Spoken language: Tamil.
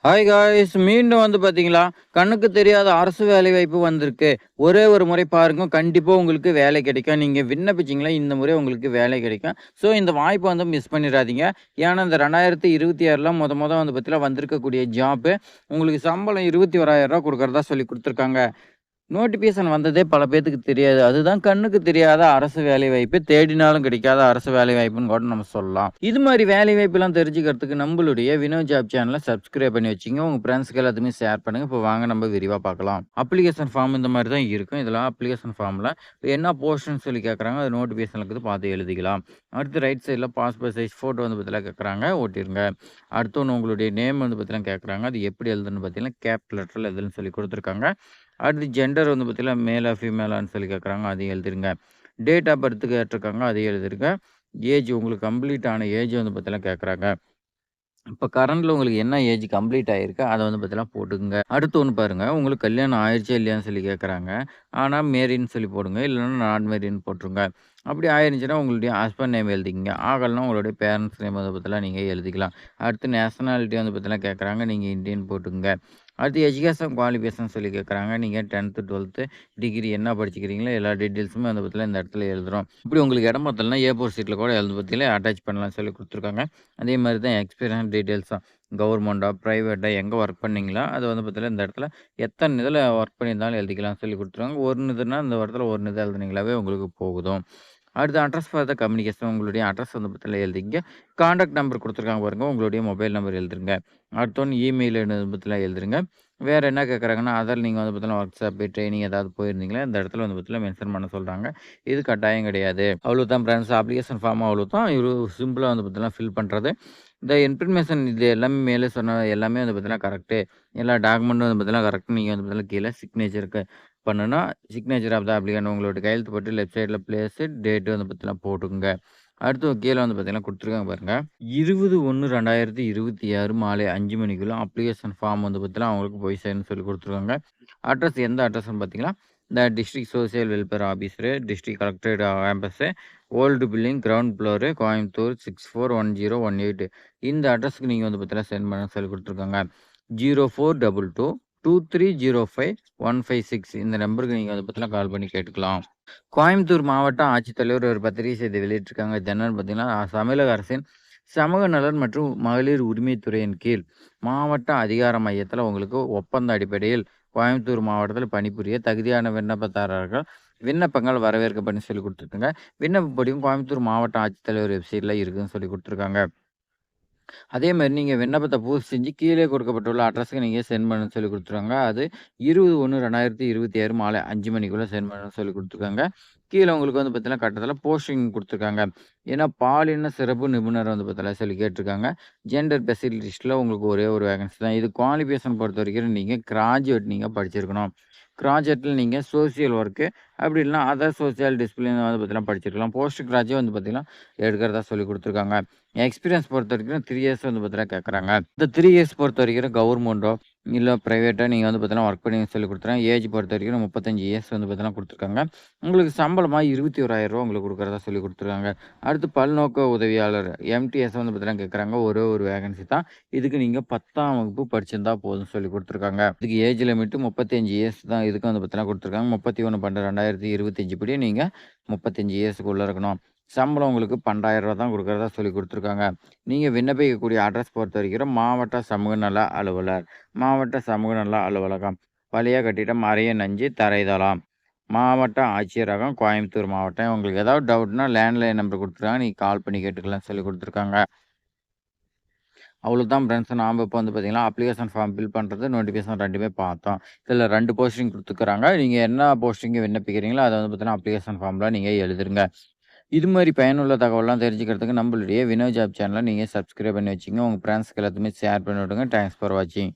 Hi guys! மீண்டும் பார்த்தீங்களா, கண்ணுக்கு தெரியாத அரசு வேலைவாய்ப்பு வந்திருக்கு. ஒரே ஒரு முறை பாருங்க, கண்டிப்பா உங்களுக்கு வேலை கிடைக்கும். நீங்க விண்ணப்பிச்சீங்களா, இந்த முறை உங்களுக்கு வேலை கிடைக்கும். ஸோ இந்த வாய்ப்ப மிஸ் பண்ணிறாதீங்க. ஏன்னா, இந்த 2026ல மொத பார்த்தீங்கன்னா, வந்திருக்கக்கூடிய ஜாப்பு உங்களுக்கு சம்பளம் ரூ. 21,000 குடுக்கறதா சொல்லி குடுத்துருக்காங்க. நோட்டிஃபிகேஷன் வந்ததே பல பேத்துக்கு தெரியாது. அதுதான் கண்ணுக்கு தெரியாத அரசு வேலைவாய்ப்பு. தேடினாலும் கிடைக்காத அரசு வேலைவாய்ப்புன்னு கூட நம்ம சொல்லலாம். இது மாரி வேலைவாய்ப்புலாம் தெரிஞ்சுக்கிறதுக்கு நம்மளுடைய வினோ ஜாப் சேனல சப்ஸ்கிரைப் பண்ணி வச்சுங்க. உங்க ஃப்ரெண்ட்ஸ்க்கு எல்லாத்துக்குமே ஷேர் பண்ணுங்க. இப்போ வாங்க நம்ம விரிவா பார்க்கலாம். அப்ளிகேஷன் ஃபார்ம் இந்த மாரி தான் இருக்கும். இதெல்லாம் அப்ளிகேஷன் ஃபார்ம்ல என்ன போஸ்ட்ன்னு சொல்லி கேட்குறாங்க. அது நோட்டிஃபிகேஷன்ல இருக்குது பார்த்து எழுதிக்கலாம். அடுத்து ரைட் சைட்ல பாஸ்போர்ட் சைஸ் ஃபோட்டோ பார்த்தீங்கன்னா கேட்குறாங்க. ஒட்டிருங்க. அடுத்து ஒண்ணு உங்களுடைய நேம் பார்த்தீங்கன்னா கேட்குறாங்க. அது எப்படி எழுதணும்னு பார்த்தீங்கன்னா, கேப் லெட்டர்ல எழுதுன்னு சொல்லி குடுத்துருக்காங்க. அடுத்து ஜெண்டர் பார்த்தீங்கன்னா, மேலா, ஃபீமேலான்னு சொல்லி கேட்குறாங்க. அதையும் எழுதிருங்க. டேட் ஆஃப் பர்த் கேட்டிருக்காங்க. அதையும் எழுதிருங்க. ஏஜ் உங்களுக்கு கம்ப்ளீட் ஆன ஏஜ் பார்த்தீங்கன்னா கேட்குறாங்க. இப்ப கரண்ட்ல உங்களுக்கு என்ன ஏஜ் கம்ப்ளீட் ஆயிருக்கு, அத பார்த்தீங்கன்னா போட்டுக்கங்க. அடுத்து ஒண்ணு பாருங்க, உங்களுக்கு கல்யாணம் ஆயிருச்சா இல்லையான்னு சொல்லி கேட்குறாங்க. ஆனா மேரின்னு சொல்லி போடுங்க. இல்லன்னா நாட் மேரின்னு போட்டுருங்க. அப்படி ஆயிருந்துச்சுன்னா உங்களுடைய ஹஸ்பண்ட் நேம் எழுதிக்கங்க. ஆகலன்னா உங்களுடைய பேரண்ட்ஸ் நேம் பார்த்தீங்கன்னா நீங்க எழுதிக்கலாம். அடுத்து நேஷனாலிட்டி பார்த்தீங்கன்னா கேட்குறாங்க. நீங்க இந்தியன் போட்டுக்கங்க. அடுத்து எஜுகேஷன் குவாலிஃபிகேஷன் சொல்லி கேட்குறாங்க. நீங்க 10த், 12த் டிகிரி என்ன படிச்சுக்கிறீங்களோ எல்லா டீட்டெயில்ஸுமே பார்த்தீங்கன்னா இந்த இடத்துல எழுதுறோம். இப்படி உங்களுக்கு இடம் பத்தலன்னா A4 ஷீட்ல கூட எழுத பத்தியில அட்டாச் பண்ணலாம்னு சொல்லி குடுத்துருக்காங்க. அதே மாரி தான் எக்ஸ்பீரியன்ஸ் டீட்டெயில்ஸ் தான். கவர்மெண்ட்டா, பிரைவேட்டா எங்க ஒர்க் பண்ணீங்களோ, அது பார்த்தீங்கன்னா இந்த இடத்துல எத்தன இதுல ஒர்க் பண்ணியிருந்தாலும் எழுதிக்கலாம்னு சொல்லி குடுத்துருக்காங்க. ஒரு இதுன்னா இந்த இடத்துல ஒரு இது எழுதுனீங்களாவே உங்களுக்கு போகுதும். அடுத்து அட்ரஸ் ஃபார் த கம்யூனிகேஷன் உங்களுடைய அட்ரஸ் பார்த்தீங்கன்னா எழுதிக்கங்க. கான்டாக்ட் நம்பர் குடுத்துருக்காங்க பாருங்க. உங்களுடைய மொபைல் நம்பர் எழுதுருங்க. அடுத்து ஒண்ணு இமெயில் பார்த்தீங்கன்னா எழுதுருங்க. வேற என்ன கேட்குறாங்கன்னா, அதர் நீங்க பார்த்தீங்கன்னா WhatsApp ட்ரெய்னிங் ஏதாவது போயிருந்தீங்களா, இந்த இடத்துல பார்த்தீங்கன்னா மென்ஷன் பண்ண சொல்றாங்க. இது கட்டாயம் கிடையாது. அவ்வளோதான் ஃபிரெண்ட்ஸ். அப்ளிகேஷன் ஃபார்ம் அவ்வளோதான். இவ்ளோ சிம்பிளா பார்த்தீங்கன்னா ஃபில் பண்றது. இந்த இன்ஃபர்மேஷன் இது எல்லாமே மேலே சொன்ன எல்லாமே பார்த்தீங்கன்னா கரெக்ட்டு. எல்லா டாக்குமெண்ட்டும் பார்த்தீங்கன்னா கரெக்ட். நீங்க பார்த்தீங்கன்னா கீழ சிக்னேச்சருக்கு பண்ணணும்னா, சிக்னேச்சர் ஆஃப் த அப்ளிகேண்ட் உங்களோட கையெழுத்து போட்டு லெஃப்ட் சைட்ல பிளேஸு, டேட்டு பார்த்தீங்கன்னா போட்டுக்கங்க. அடுத்து கீழ பார்த்தீங்கன்னா குடுத்துருக்காங்க பாருங்க. 20/1/2026 மாலை 5 மணிக்குள்ள அப்ளிகேஷன் ஃபார்ம் பார்த்தீங்கன்னா அவங்களுக்கு போய் சேரும்னு சொல்லி குடுத்துருக்காங்க. அட்ரஸ் எந்த அட்ரஸ்ன்னு பார்த்தீங்கன்னா, இந்த district social welfare officer, district collectorate campus, old building ground floor, Coimbatore 641018 இந்த அட்ரஸ்க்கு நீங்க பார்த்தீங்கன்னா சென்ட் பண்ண சொல்லி குடுத்துருக்காங்க. 0422 2305 156 இந்த நம்பருக்கு நீங்க பார்த்தீங்கன்னா கால் பண்ணி கேட்டுக்கலாம். கோயம்புத்தூர் மாவட்ட ஆட்சித்தலைவர் ஒரு பத்திரிகை செய்தி வெளியிட்டிருக்காங்க. இது என்னன்னு பார்த்தீங்கன்னா, தமிழக அரசின் சமூக நலன் மற்றும் மகளிர் உரிமைத்துறையின் கீழ் மாவட்ட அதிகார மையத்தில உங்களுக்கு ஒப்பந்த அடிப்படையில் கோயம்புத்தூர் மாவட்டத்தில பணிபுரிய தகுதியான விண்ணப்பதாரர்கள் விண்ணப்பங்கள் வரவேற்கப்படும்னு சொல்லிக் குடுத்துருக்காங்க. விண்ணப்ப படிவம் கோயம்புத்தூர் மாவட்ட ஆட்சித்தலைவர் வெப்சைட்ல இருக்குன்னு சொல்லிக் குடுத்துருக்காங்க. அதே மாரி நீங்க விண்ணப்பத்த பூர்த்தி செஞ்சு கீழே கொடுக்கப்பட்டுள்ள அட்ரஸ்க்கு நீங்க சென்ட் பண்ணணும்னு சொல்லிக் குடுத்துருக்காங்க. அது 20/1/2026 மாலை 5 மணிக்குள்ள சென்ட் பண்ணணும்னு சொல்லிக் குடுத்துருக்காங்க. கீழ உங்களுக்கு பார்த்தீங்கன்னா, கட்டத்துல போஸ்டிங் குடுத்துருக்காங்க. ஏன்னா, பாலின சிறப்பு நிபுணர் பார்த்தீங்கன்னா சொல்லி கேட்டுருக்காங்க. ஜெண்டர் ஸ்பெஷலிஸ்ட்ல உங்களுக்கு ஒரே ஒரு வேகன்சி தான். இது குவாலிஃபிகேஷன் பொறுத்தவரைக்கும் நீங்க கிராஜுவேட் நீங்க படிச்சிருக்கணும். கிராஜுவேட்ல நீங்க சோசியல் ஒர்க்கு அப்படி இல்லன்னா அதர் சோசியல் டிசிப்ளின் பார்த்தீங்கன்னா படிச்சிருக்கலாம். போஸ்ட் கிராஜுவேட் பார்த்தீங்கன்னா எடுக்கிறதா சொல்லிக் குடுத்துருக்காங்க. எக்ஸ்பீரியன்ஸ் பொறுத்தவரைக்கும் 3 இயர்ஸ் பார்த்தீங்கன்னா கேட்குறாங்க. இந்த 3 இயர்ஸ் பொறுத்தவரைக்கும் கவர்மெண்ட்டோ, இல்ல பிரைவேட்டா நீங்க பார்த்தீங்கன்னா ஒர்க் பண்ணி சொல்லிக் குடுத்துறாங்க. ஏஜ் பொறுத்தவரைக்கும் 35 இயர்ஸ் பார்த்தீங்கன்னா குடுத்துருக்காங்க. உங்களுக்கு சம்பளமா ரூ. 21,000 உங்களுக்கு குடுக்குறதா சொல்லிக் குடுத்துருக்காங்க. அடுத்து பல்நோக்கு உதவியாளர் எம்டிஎஸ் பார்த்தீங்கன்னா கேட்குறாங்க. ஒரே ஒரு வேகன்சி தான். இதுக்கு நீங்க 10ஆம் வகுப்பு படிச்சிருந்தா போதும்னு சொல்லிக் குடுத்துருக்காங்க. இதுக்கு ஏஜ் லிமிட் 35 இயர்ஸ் தான். இதுக்கும் பார்த்தீங்கன்னா குடுத்துருக்காங்க. 31/12/2025 படி நீங்க 35 இயர்ஸ்க்குள்ள இருக்கணும். சம்பளம் உங்களுக்கு ரூ. 12,000 தான் குடுக்குறதா சொல்லிக் குடுத்துருக்காங்க. நீங்க விண்ணப்பிக்கக்கூடிய அட்ரஸ் பொறுத்தவரைக்கும் மாவட்ட சமூக நல அலுவலர், மாவட்ட சமூக நல அலுவலகம், பழைய கட்டிடம், அரியன் 5, தரைதளம், மாவட்ட ஆட்சியரகம், கோயம்புத்தூர் மாவட்டம். உங்களுக்கு ஏதாவது டவுட்னா லேண்ட்லைன் நம்பர் குடுத்துருக்காங்க. நீங்க கால் பண்ணி கேட்டுக்கலாம்னு சொல்லிக் குடுத்துருக்காங்க. அவ்வளோதான் ஃப்ரெண்ட்ஸ். நாம இப்ப பார்த்தீங்கன்னா, அப்ளிகேஷன் ஃபார்ம் ஃபில் பண்றது, நோட்டிஃபிகேஷன் 2மே பார்த்தோம். இதுல 2 போஸ்டிங் குடுத்துருக்காங்க. நீங்க என்ன போஸ்டிங் விண்ணப்பிக்கிறீங்களோ, அத பார்த்தீங்கன்னா அப்ளிகேஷன் ஃபார்ம்ல நீங்க எழுதிருங்க. இது மாரி பயனுள்ள தகவல்லாம் தெரிஞ்சுக்கிறதுக்கு நம்மளுடைய வினோ ஜாப் சேனல நீங்க சப்ஸ்கிரைப் பண்ணி வச்சுக்கங்க. உங்க ஃப்ரெண்ட்ஸ்க்கு எல்லாத்துக்குமே ஷேர் பண்ணி விடுங்க. தேங்க்ஸ் ஃபார் வாட்சிங்.